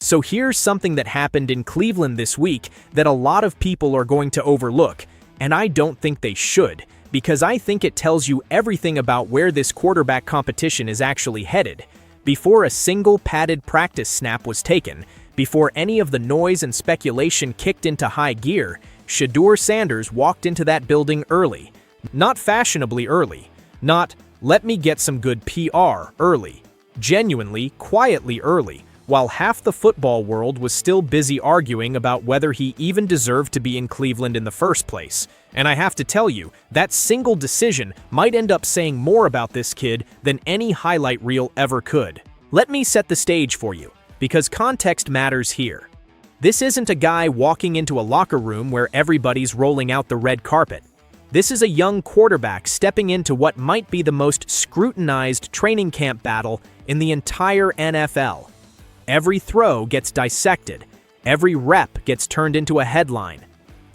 So here's something that happened in Cleveland this week that a lot of people are going to overlook, and I don't think they should, because I think it tells you everything about where this quarterback competition is actually headed. Before a single padded practice snap was taken, before any of the noise and speculation kicked into high gear, Shedeur Sanders walked into that building early. Not fashionably early. Not, let me get some good PR early. Genuinely, quietly early, while half the football world was still busy arguing about whether he even deserved to be in Cleveland in the first place. And I have to tell you, that single decision might end up saying more about this kid than any highlight reel ever could. Let me set the stage for you, because context matters here. This isn't a guy walking into a locker room where everybody's rolling out the red carpet. This is a young quarterback stepping into what might be the most scrutinized training camp battle in the entire NFL. Every throw gets dissected. Every rep gets turned into a headline.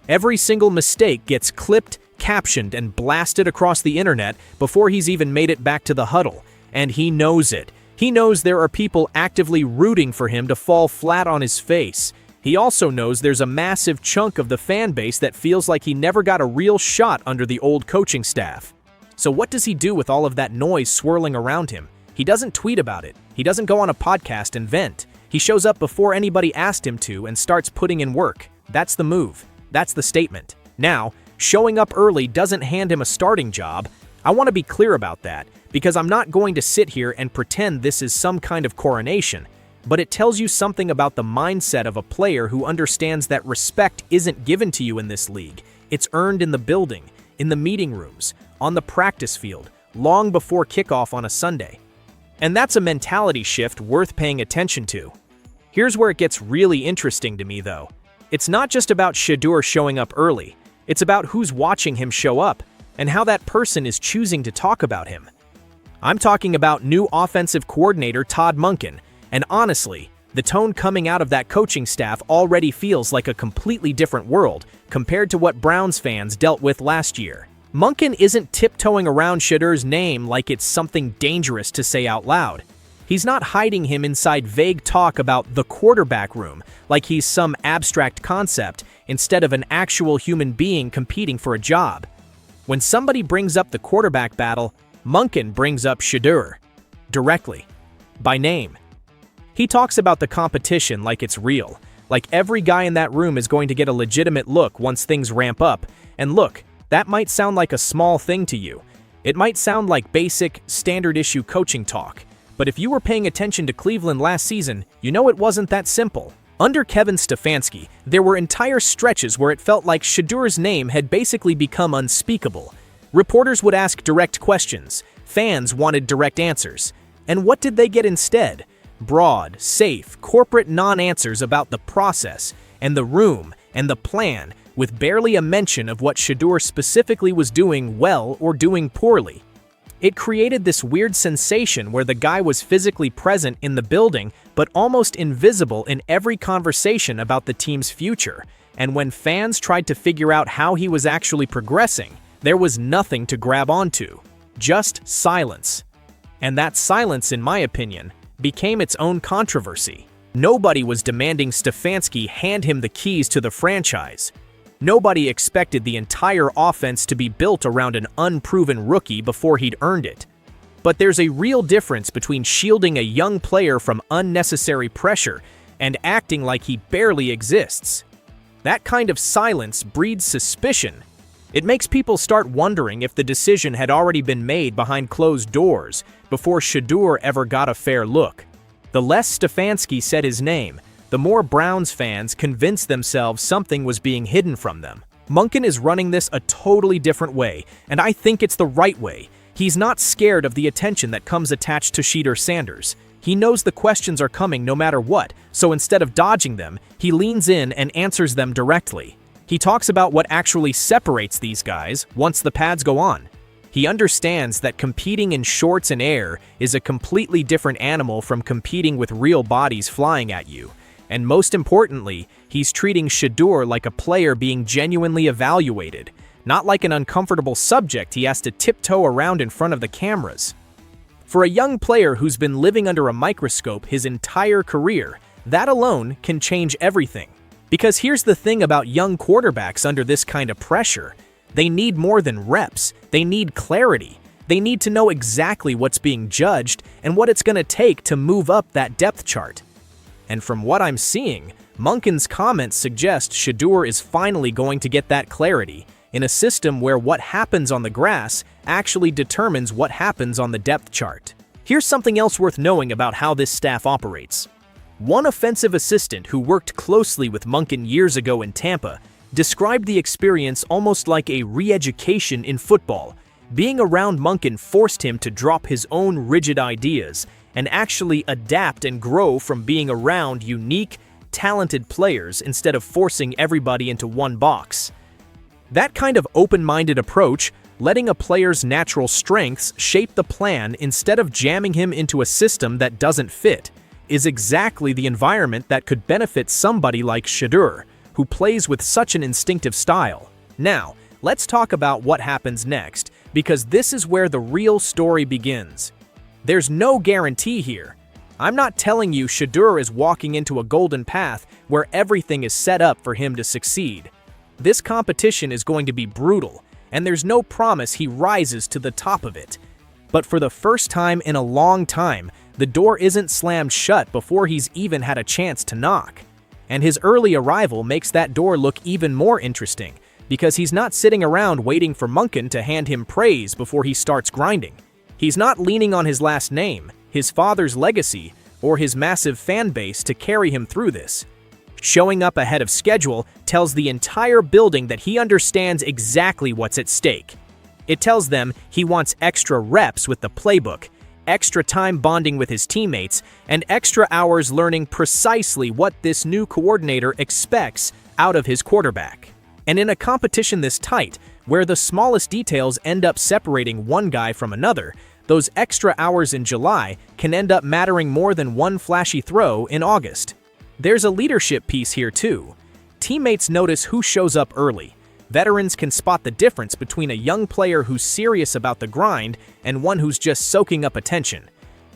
Every single mistake gets clipped, captioned, and blasted across the internet before he's even made it back to the huddle. And he knows it. He knows there are people actively rooting for him to fall flat on his face. He also knows there's a massive chunk of the fan base that feels like he never got a real shot under the old coaching staff. So what does he do with all of that noise swirling around him? He doesn't tweet about it. He doesn't go on a podcast and vent. He shows up before anybody asked him to and starts putting in work. That's the move. That's the statement. Now, showing up early doesn't hand him a starting job. I want to be clear about that, because I'm not going to sit here and pretend this is some kind of coronation, but it tells you something about the mindset of a player who understands that respect isn't given to you in this league. It's earned in the building, in the meeting rooms, on the practice field, long before kickoff on a Sunday. And that's a mentality shift worth paying attention to. Here's where it gets really interesting to me, though. It's not just about Shedeur showing up early. It's about who's watching him show up and how that person is choosing to talk about him. I'm talking about new offensive coordinator Todd Monken, and honestly, the tone coming out of that coaching staff already feels like a completely different world compared to what Browns fans dealt with last year. Monken isn't tiptoeing around Shedeur's name like it's something dangerous to say out loud. He's not hiding him inside vague talk about the quarterback room like he's some abstract concept instead of an actual human being competing for a job. When somebody brings up the quarterback battle, Monken brings up Shedeur. Directly. By name. He talks about the competition like it's real, like every guy in that room is going to get a legitimate look once things ramp up. And look, that might sound like a small thing to you. It might sound like basic, standard-issue coaching talk. But if you were paying attention to Cleveland last season, you know it wasn't that simple. Under Kevin Stefanski, there were entire stretches where it felt like Shedeur's name had basically become unspeakable. Reporters would ask direct questions. Fans wanted direct answers. And what did they get instead? Broad, safe, corporate non-answers about the process, and the room, and the plan, with barely a mention of what Shedeur specifically was doing well or doing poorly. It created this weird sensation where the guy was physically present in the building but almost invisible in every conversation about the team's future, and when fans tried to figure out how he was actually progressing, there was nothing to grab onto. Just silence. And that silence, in my opinion, became its own controversy. Nobody was demanding Stefanski hand him the keys to the franchise. Nobody expected the entire offense to be built around an unproven rookie before he'd earned it. But there's a real difference between shielding a young player from unnecessary pressure and acting like he barely exists. That kind of silence breeds suspicion. It makes people start wondering if the decision had already been made behind closed doors before Shedeur ever got a fair look. The less Stefanski said his name, the more Browns fans convinced themselves something was being hidden from them. Monken is running this a totally different way, and I think it's the right way. He's not scared of the attention that comes attached to Shedeur Sanders. He knows the questions are coming no matter what, so instead of dodging them, he leans in and answers them directly. He talks about what actually separates these guys once the pads go on. He understands that competing in shorts and air is a completely different animal from competing with real bodies flying at you. And most importantly, he's treating Shedeur like a player being genuinely evaluated, not like an uncomfortable subject he has to tiptoe around in front of the cameras. For a young player who's been living under a microscope his entire career, That alone can change everything. Because here's the thing about young quarterbacks under this kind of pressure. They need more than reps. They need clarity. They need to know exactly what's being judged and what it's going to take to move up that depth chart. And from what I'm seeing, Monken's comments suggest Shedeur is finally going to get that clarity in a system where what happens on the grass actually determines what happens on the depth chart. Here's something else worth knowing about how this staff operates. One offensive assistant who worked closely with Monken years ago in Tampa described the experience almost like a re-education in football. Being around Monken forced him to drop his own rigid ideas and actually adapt and grow from being around unique, talented players instead of forcing everybody into one box. That kind of open-minded approach, letting a player's natural strengths shape the plan instead of jamming him into a system that doesn't fit, is exactly the environment that could benefit somebody like Shedeur, who plays with such an instinctive style. Now, let's talk about what happens next, because this is where the real story begins. There's no guarantee here. I'm not telling you Shedeur is walking into a golden path where everything is set up for him to succeed. This competition is going to be brutal, and there's no promise he rises to the top of it. But for the first time in a long time, the door isn't slammed shut before he's even had a chance to knock. And his early arrival makes that door look even more interesting, because he's not sitting around waiting for Monken to hand him praise before he starts grinding. He's not leaning on his last name, his father's legacy, or his massive fan base to carry him through this. Showing up ahead of schedule tells the entire building that he understands exactly what's at stake. It tells them he wants extra reps with the playbook, extra time bonding with his teammates, and extra hours learning precisely what this new coordinator expects out of his quarterback. And in a competition this tight, where the smallest details end up separating one guy from another, those extra hours in July can end up mattering more than one flashy throw in August. There's a leadership piece here too. Teammates notice who shows up early. Veterans can spot the difference between a young player who's serious about the grind and one who's just soaking up attention.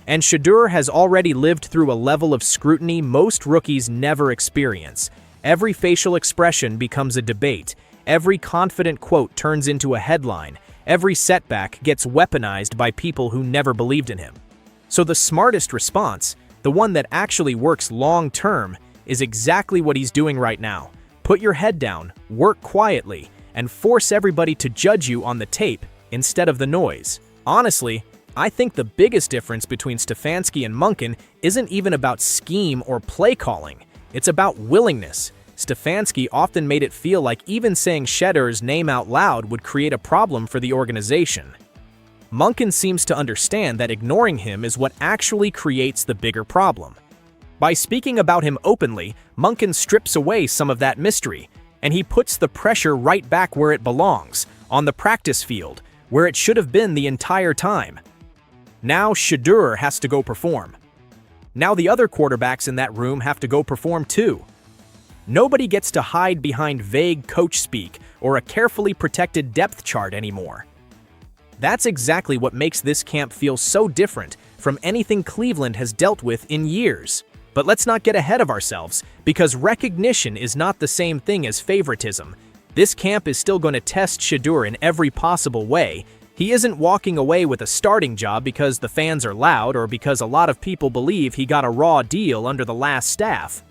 And Shedeur has already lived through a level of scrutiny most rookies never experience. Every facial expression becomes a debate. Every confident quote turns into a headline. Every setback gets weaponized by people who never believed in him. So the smartest response, the one that actually works long-term, is exactly what he's doing right now. Put your head down, work quietly, and force everybody to judge you on the tape instead of the noise. Honestly, I think the biggest difference between Stefanski and Monken isn't even about scheme or play calling. It's about willingness. Stefanski often made it feel like even saying Shedeur's name out loud would create a problem for the organization. Monken seems to understand that ignoring him is what actually creates the bigger problem. By speaking about him openly, Monken strips away some of that mystery, and he puts the pressure right back where it belongs, on the practice field, where it should have been the entire time. Now Shedeur has to go perform. Now the other quarterbacks in that room have to go perform too. Nobody gets to hide behind vague coach speak or a carefully protected depth chart anymore. That's exactly what makes this camp feel so different from anything Cleveland has dealt with in years. But let's not get ahead of ourselves, because recognition is not the same thing as favoritism. This camp is still going to test Shedeur in every possible way. He isn't walking away with a starting job because the fans are loud or because a lot of people believe he got a raw deal under the last staff.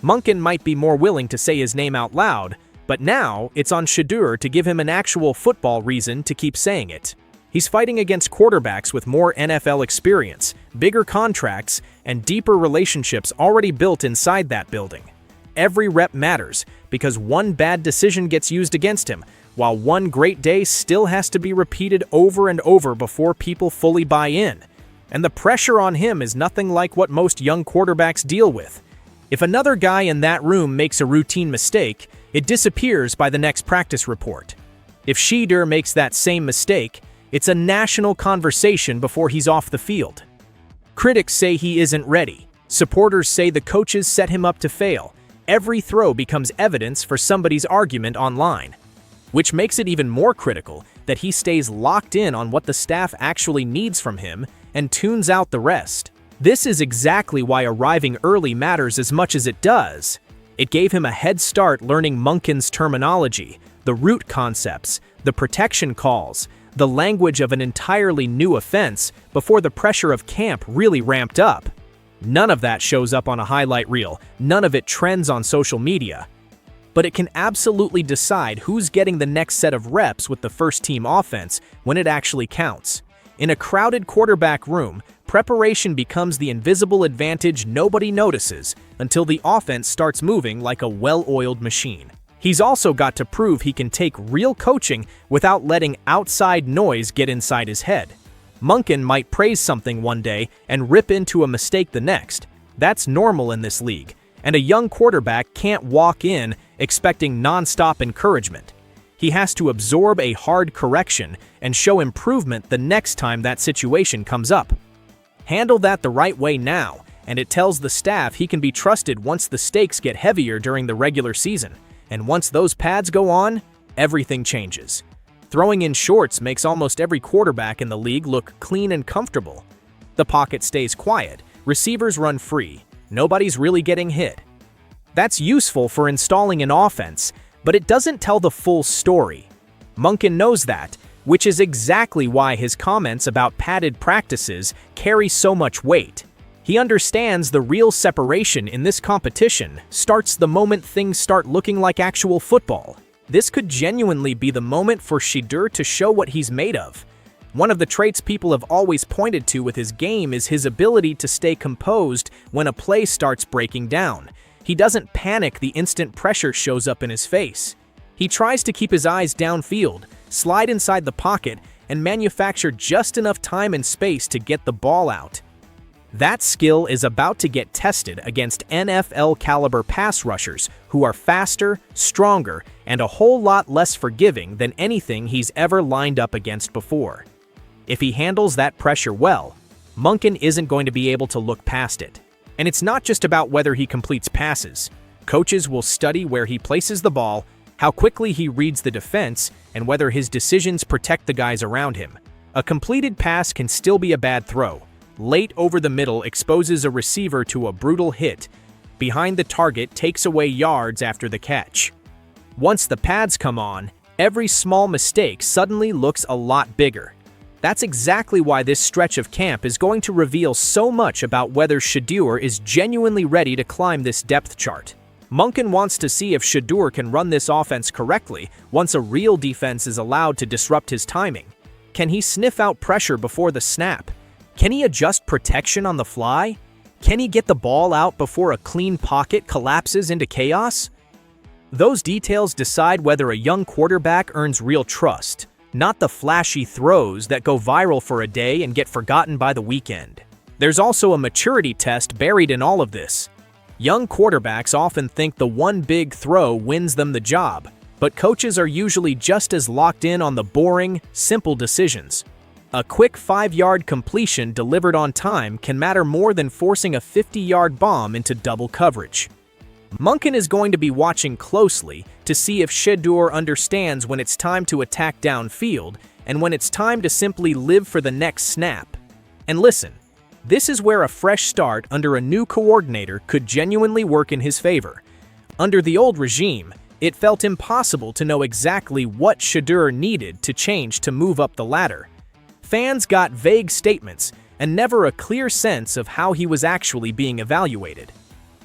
Monken might be more willing to say his name out loud, but now it's on Shedeur to give him an actual football reason to keep saying it. He's fighting against quarterbacks with more NFL experience, bigger contracts, and deeper relationships already built inside that building. Every rep matters, because one bad decision gets used against him, while one great day still has to be repeated over and over before people fully buy in. And the pressure on him is nothing like what most young quarterbacks deal with. If another guy in that room makes a routine mistake, it disappears by the next practice report. If Shedeur makes that same mistake, it's a national conversation before he's off the field. Critics say he isn't ready. Supporters say the coaches set him up to fail. Every throw becomes evidence for somebody's argument online, which makes it even more critical that he stays locked in on what the staff actually needs from him and tunes out the rest. This is exactly why arriving early matters as much as it does. It gave him a head start learning Monken's terminology, the route concepts, the protection calls, the language of an entirely new offense before the pressure of camp really ramped up. None of that shows up on a highlight reel, none of it trends on social media. But it can absolutely decide who's getting the next set of reps with the first-team offense when it actually counts. In a crowded quarterback room, preparation becomes the invisible advantage nobody notices until the offense starts moving like a well-oiled machine. He's also got to prove he can take real coaching without letting outside noise get inside his head. Monken might praise something one day and rip into a mistake the next. That's normal in this league, and a young quarterback can't walk in expecting non-stop encouragement. He has to absorb a hard correction and show improvement the next time that situation comes up. Handle that the right way now, and it tells the staff he can be trusted once the stakes get heavier during the regular season. And once those pads go on, everything changes. Throwing in shorts makes almost every quarterback in the league look clean and comfortable. The pocket stays quiet, receivers run free, nobody's really getting hit. That's useful for installing an offense, but it doesn't tell the full story. Monken knows that, which is exactly why his comments about padded practices carry so much weight. He understands the real separation in this competition starts the moment things start looking like actual football. This could genuinely be the moment for Shedeur to show what he's made of. One of the traits people have always pointed to with his game is his ability to stay composed when a play starts breaking down. He doesn't panic the instant pressure shows up in his face. He tries to keep his eyes downfield, slide inside the pocket, and manufacture just enough time and space to get the ball out. That skill is about to get tested against NFL-caliber pass rushers who are faster, stronger, and a whole lot less forgiving than anything he's ever lined up against before. If he handles that pressure well, Monken isn't going to be able to look past it. And it's not just about whether he completes passes. Coaches will study where he places the ball, how quickly he reads the defense, and whether his decisions protect the guys around him. A completed pass can still be a bad throw. Late over the middle exposes a receiver to a brutal hit. Behind the target takes away yards after the catch. Once the pads come on, every small mistake suddenly looks a lot bigger. That's exactly why this stretch of camp is going to reveal so much about whether Shedeur is genuinely ready to climb this depth chart. Monken wants to see if Shedeur can run this offense correctly once a real defense is allowed to disrupt his timing. Can he sniff out pressure before the snap? Can he adjust protection on the fly? Can he get the ball out before a clean pocket collapses into chaos? Those details decide whether a young quarterback earns real trust, not the flashy throws that go viral for a day and get forgotten by the weekend. There's also a maturity test buried in all of this. Young quarterbacks often think the one big throw wins them the job, but coaches are usually just as locked in on the boring, simple decisions. A quick 5-yard completion delivered on time can matter more than forcing a 50-yard bomb into double coverage. Monken is going to be watching closely to see if Shedeur understands when it's time to attack downfield and when it's time to simply live for the next snap. And listen, this is where a fresh start under a new coordinator could genuinely work in his favor. Under the old regime, it felt impossible to know exactly what Shedeur needed to change to move up the ladder. Fans got vague statements and never a clear sense of how he was actually being evaluated.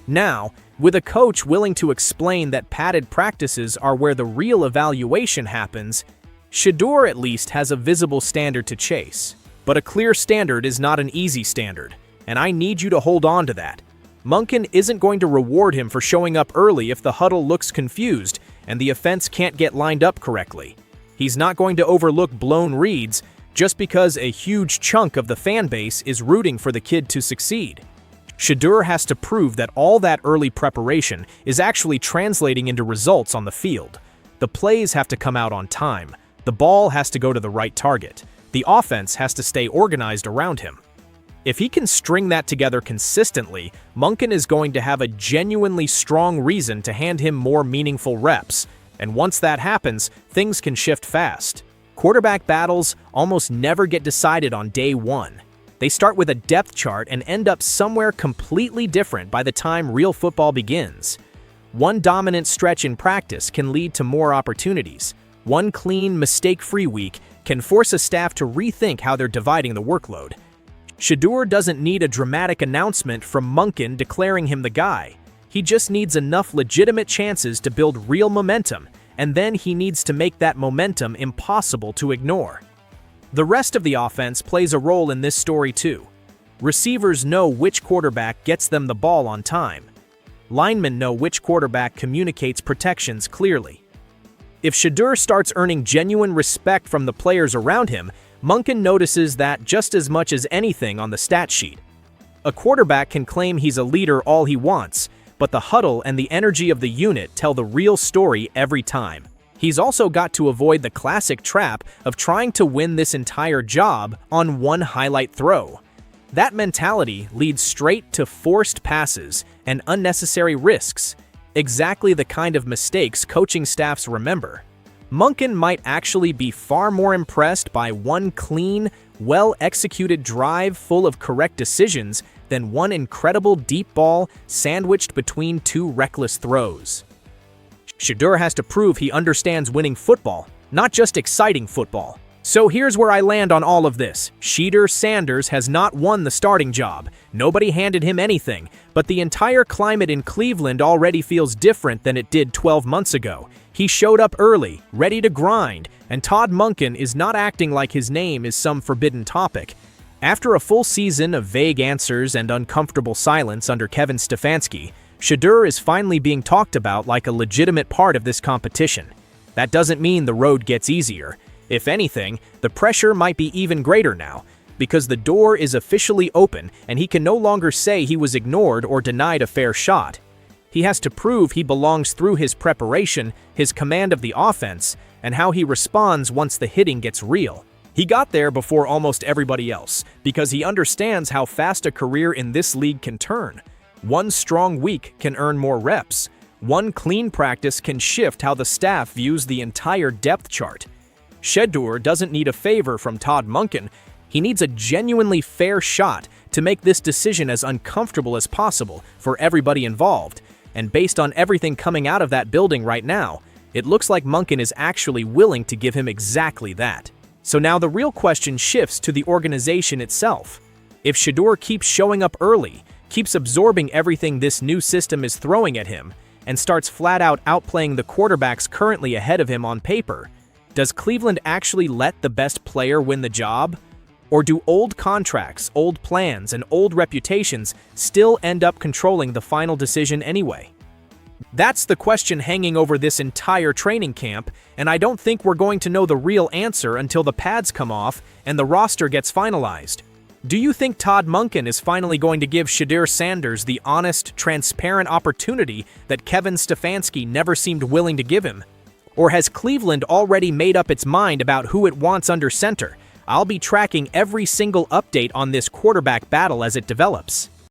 Now, with a coach willing to explain that padded practices are where the real evaluation happens, Shedeur at least has a visible standard to chase. But a clear standard is not an easy standard, and I need you to hold on to that. Monken isn't going to reward him for showing up early if the huddle looks confused and the offense can't get lined up correctly. He's not going to overlook blown reads just because a huge chunk of the fan base is rooting for the kid to succeed. Shedeur has to prove that all that early preparation is actually translating into results on the field. The plays have to come out on time. The ball has to go to the right target. The offense has to stay organized around him. If he can string that together consistently, Monken is going to have a genuinely strong reason to hand him more meaningful reps. And once that happens, things can shift fast. Quarterback battles almost never get decided on day one. They start with a depth chart and end up somewhere completely different by the time real football begins. One dominant stretch in practice can lead to more opportunities. One clean, mistake-free week can force a staff to rethink how they're dividing the workload. Shedeur doesn't need a dramatic announcement from Monken declaring him the guy. He just needs enough legitimate chances to build real momentum, and then he needs to make that momentum impossible to ignore. The rest of the offense plays a role in this story too. Receivers know which quarterback gets them the ball on time. Linemen know which quarterback communicates protections clearly. If Shedeur starts earning genuine respect from the players around him, Monken notices that just as much as anything on the stat sheet. A quarterback can claim he's a leader all he wants, but the huddle and the energy of the unit tell the real story every time. He's also got to avoid the classic trap of trying to win this entire job on one highlight throw. That mentality leads straight to forced passes and unnecessary risks, exactly the kind of mistakes coaching staffs remember. Monken might actually be far more impressed by one clean, well-executed drive full of correct decisions than one incredible deep ball sandwiched between two reckless throws. Shedeur has to prove he understands winning football, not just exciting football. So here's where I land on all of this. Shedeur Sanders has not won the starting job. Nobody handed him anything, but the entire climate in Cleveland already feels different than it did 12 months ago. He showed up early, ready to grind, and Todd Monken is not acting like his name is some forbidden topic. After a full season of vague answers and uncomfortable silence under Kevin Stefanski, Shedeur is finally being talked about like a legitimate part of this competition. That doesn't mean the road gets easier. If anything, the pressure might be even greater now, because the door is officially open and he can no longer say he was ignored or denied a fair shot. He has to prove he belongs through his preparation, his command of the offense, and how he responds once the hitting gets real. He got there before almost everybody else, because he understands how fast a career in this league can turn. One strong week can earn more reps. One clean practice can shift how the staff views the entire depth chart. Shedeur doesn't need a favor from Todd Monken. He needs a genuinely fair shot to make this decision as uncomfortable as possible for everybody involved. And based on everything coming out of that building right now, it looks like Monken is actually willing to give him exactly that. So now the real question shifts to the organization itself. If Shedeur keeps showing up early, keeps absorbing everything this new system is throwing at him, and starts flat out outplaying the quarterbacks currently ahead of him on paper, does Cleveland actually let the best player win the job? Or do old contracts, old plans, and old reputations still end up controlling the final decision anyway? That's the question hanging over this entire training camp, and I don't think we're going to know the real answer until the pads come off and the roster gets finalized. Do you think Todd Monken is finally going to give Shedeur Sanders the honest, transparent opportunity that Kevin Stefanski never seemed willing to give him? Or has Cleveland already made up its mind about who it wants under center? I'll be tracking every single update on this quarterback battle as it develops.